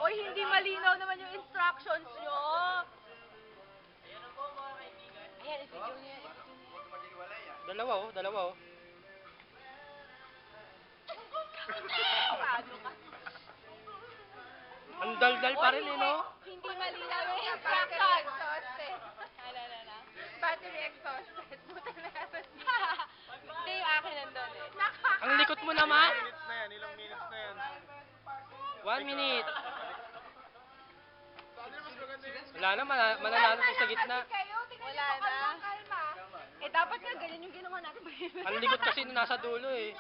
Oy, hindi malinaw naman yung instructions nyo. Ayan, i-video niya. Dalawa oh, dalawa oh. Ano ka? Ang daldal pa rin eh, no? Hindi malinaw yung instructions. Exhausted. Ano? Battery exhausted. Buta na meron. Hindi, yung akin nandun eh. Ang likot mo naman. Minutes na yan, ilang minutes na yan. 1 minute. Wala na, mananalo ko sa gitna. Kayo, tingnan Wala niyo, na. kalma. Eh, dapat nga ganyan yung ginawa natin. Ang likot kasi nung nasa dulo eh.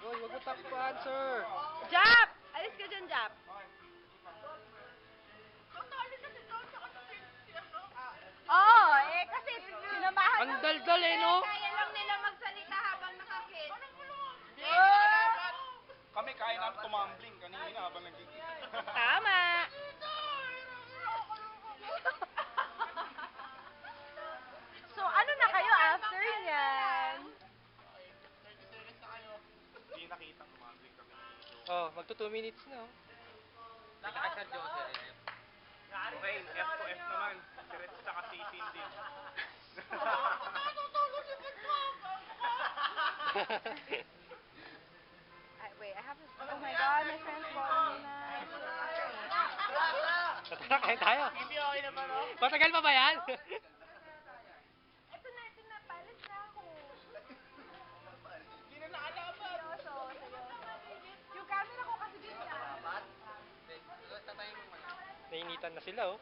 Uy, wag mo takpan, sir. Jap! Alis ka dyan, Jap. Oo, kasi sinamahan Ang daldal eh, no? Kaya lang nila magsalita habang nakakit. Kami kaya namin tumambling kanina habang nagkikita. Tama. So, ano na kayo after yan? Hindi nakita tumambling kami. Oh, magto 2 minutes na oh. Okay, F to F naman. Diretso sa kasisin din. Wait, I have to... Oh my God, my friend's calling me na. Tatakay tayo. Matagal pa ba yan? Ito na, palit na ako. Hindi na nakalaban. Yung camera ko kasi din na. Nainitan na sila oh.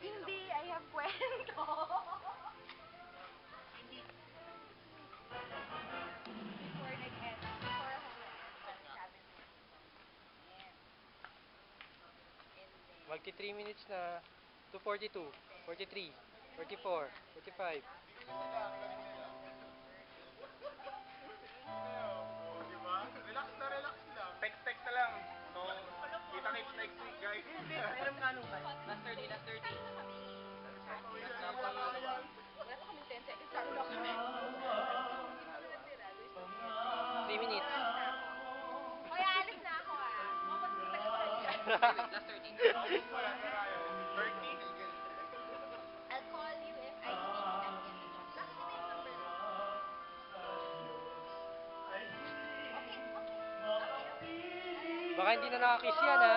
Hindi, I have kwento. Before nag-end, before Magti 3 minutes na. 2:42, 43, 44, 45. Diba? Relax na lang. Text na lang. So, kita-kits next week, guys. Meron ka nung last 30. Wala pa kami 10 seconds. Sabi lang kami. 3 minutes. Hoy, alis na ako ah. Last 30. 30. I'll call you if I see that image. Bakit mo yung number mo? Okay. Baka hindi na nakakiss yan ha.